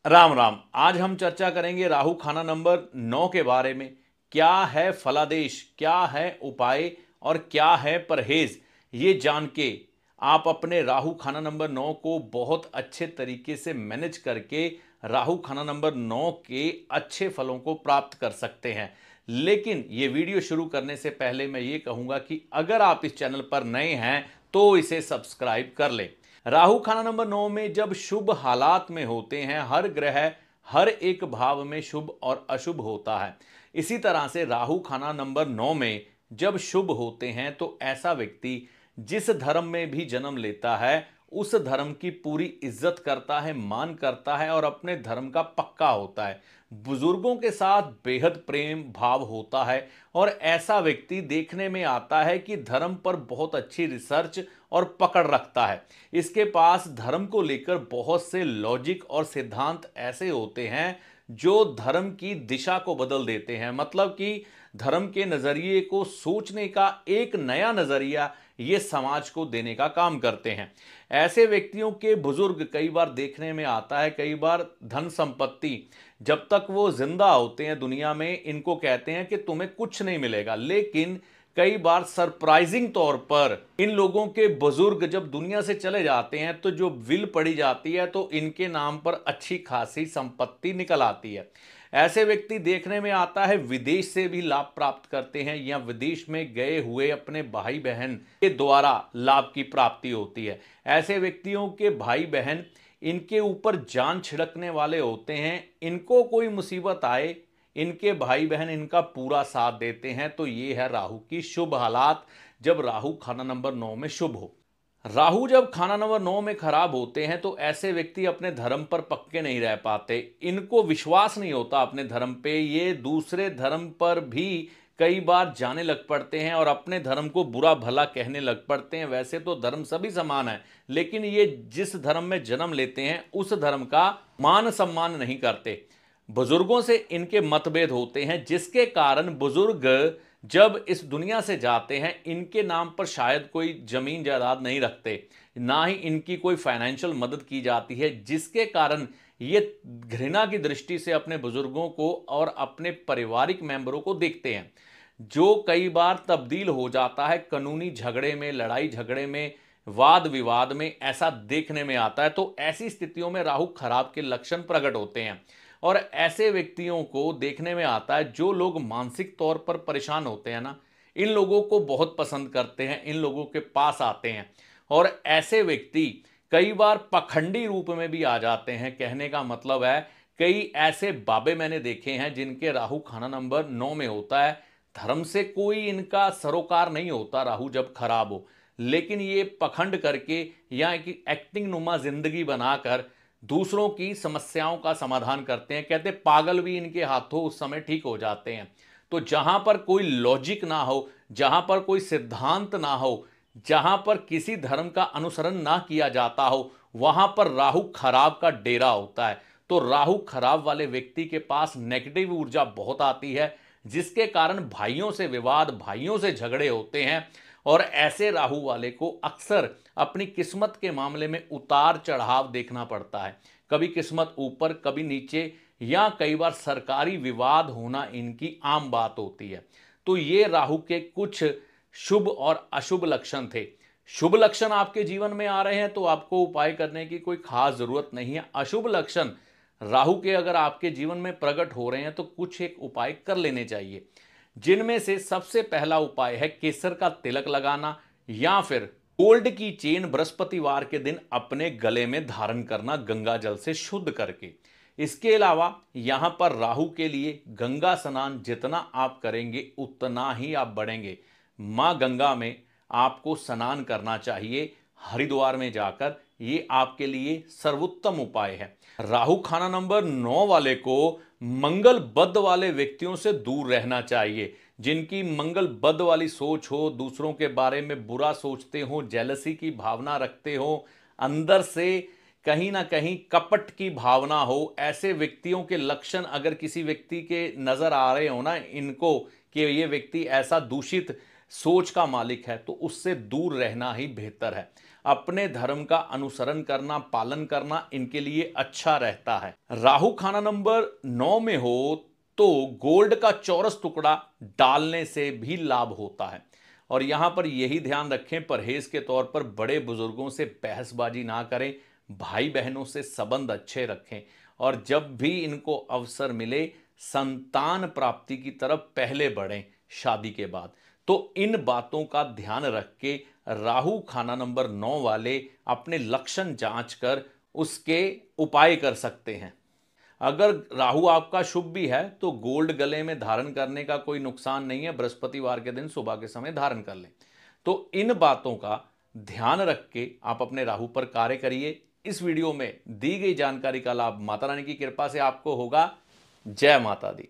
राम राम। आज हम चर्चा करेंगे राहु खाना नंबर 9 के बारे में। क्या है फलादेश, क्या है उपाय और क्या है परहेज, ये जान के आप अपने राहु खाना नंबर 9 को बहुत अच्छे तरीके से मैनेज करके राहु खाना नंबर 9 के अच्छे फलों को प्राप्त कर सकते हैं। लेकिन ये वीडियो शुरू करने से पहले मैं ये कहूंगा कि अगर आप इस चैनल पर नए हैं तो इसे सब्सक्राइब कर लें। राहु खाना नंबर 9 में जब शुभ हालात में होते हैं, हर ग्रह हर एक भाव में शुभ और अशुभ होता है। इसी तरह से राहु खाना नंबर 9 में जब शुभ होते हैं तो ऐसा व्यक्ति जिस धर्म में भी जन्म लेता है उस धर्म की पूरी इज्जत करता है, मान करता है और अपने धर्म का पक्का होता है। बुजुर्गों के साथ बेहद प्रेम भाव होता है और ऐसा व्यक्ति देखने में आता है कि धर्म पर बहुत अच्छी रिसर्च और पकड़ रखता है। इसके पास धर्म को लेकर बहुत से लॉजिक और सिद्धांत ऐसे होते हैं जो धर्म की दिशा को बदल देते हैं। मतलब कि धर्म के नजरिए को सोचने का एक नया नजरिया ये समाज को देने का काम करते हैं। ऐसे व्यक्तियों के बुजुर्ग कई बार देखने में आता है, कई बार धन संपत्ति जब तक वो जिंदा होते हैं दुनिया में इनको कहते हैं कि तुम्हें कुछ नहीं मिलेगा, लेकिन कई बार सरप्राइजिंग तौर पर इन लोगों के बुजुर्ग जब दुनिया से चले जाते हैं तो जो विल पड़ी जाती है तो इनके नाम पर अच्छी खासी संपत्ति निकल आती है। ऐसे व्यक्ति देखने में आता है विदेश से भी लाभ प्राप्त करते हैं या विदेश में गए हुए अपने भाई बहन के द्वारा लाभ की प्राप्ति होती है। ऐसे व्यक्तियों के भाई बहन इनके ऊपर जान छिड़कने वाले होते हैं। इनको कोई मुसीबत आए, इनके भाई बहन इनका पूरा साथ देते हैं। तो ये है राहु की शुभ हालात जब राहु खाना नंबर 9 में शुभ हो। राहु जब खाना नंबर 9 में खराब होते हैं तो ऐसे व्यक्ति अपने धर्म पर पक्के नहीं रह पाते। इनको विश्वास नहीं होता अपने धर्म पे, ये दूसरे धर्म पर भी कई बार जाने लग पड़ते हैं और अपने धर्म को बुरा भला कहने लग पड़ते हैं। वैसे तो धर्म सभी समान है, लेकिन ये जिस धर्म में जन्म लेते हैं उस धर्म का मान सम्मान नहीं करते। बुजुर्गों से इनके मतभेद होते हैं, जिसके कारण बुजुर्ग जब इस दुनिया से जाते हैं इनके नाम पर शायद कोई जमीन जायदाद नहीं रखते, ना ही इनकी कोई फाइनेंशियल मदद की जाती है, जिसके कारण ये घृणा की दृष्टि से अपने बुजुर्गों को और अपने पारिवारिक मेंबरों को देखते हैं, जो कई बार तब्दील हो जाता है कानूनी झगड़े में, लड़ाई झगड़े में, वाद विवाद में। ऐसा देखने में आता है। तो ऐसी स्थितियों में राहु खराब के लक्षण प्रकट होते हैं और ऐसे व्यक्तियों को देखने में आता है जो लोग मानसिक तौर पर परेशान होते हैं ना, इन लोगों को बहुत पसंद करते हैं, इन लोगों के पास आते हैं। और ऐसे व्यक्ति कई बार पखंडी रूप में भी आ जाते हैं। कहने का मतलब है कई ऐसे बाबे मैंने देखे हैं जिनके राहु खाना नंबर 9 में होता है। धर्म से कोई इनका सरोकार नहीं होता राहु जब खराब हो, लेकिन ये पखंड करके या एक एक्टिंग नुमा जिंदगी बनाकर दूसरों की समस्याओं का समाधान करते हैं। कहते पागल भी इनके हाथों उस समय ठीक हो जाते हैं। तो जहां पर कोई लॉजिक ना हो, जहां पर कोई सिद्धांत ना हो, जहां पर किसी धर्म का अनुसरण ना किया जाता हो, वहां पर राहु खराब का डेरा होता है। तो राहु खराब वाले व्यक्ति के पास नेगेटिव ऊर्जा बहुत आती है, जिसके कारण भाइयों से विवाद, भाइयों से झगड़े होते हैं। और ऐसे राहु वाले को अक्सर अपनी किस्मत के मामले में उतार चढ़ाव देखना पड़ता है। कभी किस्मत ऊपर, कभी नीचे, या कई बार सरकारी विवाद होना इनकी आम बात होती है। तो ये राहु के कुछ शुभ और अशुभ लक्षण थे। शुभ लक्षण आपके जीवन में आ रहे हैं तो आपको उपाय करने की कोई खास जरूरत नहीं है। अशुभ लक्षण राहु के अगर आपके जीवन में प्रकट हो रहे हैं तो कुछ एक उपाय कर लेने चाहिए, जिनमें से सबसे पहला उपाय है केसर का तिलक लगाना या फिर गोल्ड की चेन बृहस्पतिवार के दिन अपने गले में धारण करना गंगा जल से शुद्ध करके। इसके अलावा यहां पर राहु के लिए गंगा स्नान जितना आप करेंगे उतना ही आप बढ़ेंगे। मां गंगा में आपको स्नान करना चाहिए हरिद्वार में जाकर। ये आपके लिए सर्वोत्तम उपाय है। राहु खाना नंबर 9 वाले को मंगल बद वाले व्यक्तियों से दूर रहना चाहिए। जिनकी मंगल बद वाली सोच हो, दूसरों के बारे में बुरा सोचते हो, जेलसी की भावना रखते हो, अंदर से कहीं ना कहीं कपट की भावना हो, ऐसे व्यक्तियों के लक्षण अगर किसी व्यक्ति के नजर आ रहे हो ना इनको कि ये व्यक्ति ऐसा दूषित सोच का मालिक है, तो उससे दूर रहना ही बेहतर है। अपने धर्म का अनुसरण करना, पालन करना इनके लिए अच्छा रहता है। राहु खाना नंबर 9 में हो तो गोल्ड का चौरस टुकड़ा डालने से भी लाभ होता है। और यहां पर यही ध्यान रखें, परहेज के तौर पर बड़े बुजुर्गों से बहसबाजी ना करें, भाई बहनों से संबंध अच्छे रखें, और जब भी इनको अवसर मिले संतान प्राप्ति की तरफ पहले बढ़ें शादी के बाद। तो इन बातों का ध्यान रख के राहु खाना नंबर 9 वाले अपने लक्षण जांच कर उसके उपाय कर सकते हैं। अगर राहु आपका शुभ भी है तो गोल्ड गले में धारण करने का कोई नुकसान नहीं है, बृहस्पतिवार के दिन सुबह के समय धारण कर लें। तो इन बातों का ध्यान रख के आप अपने राहु पर कार्य करिए। इस वीडियो में दी गई जानकारी का लाभ माता रानी की कृपा से आपको होगा। जय माता दी।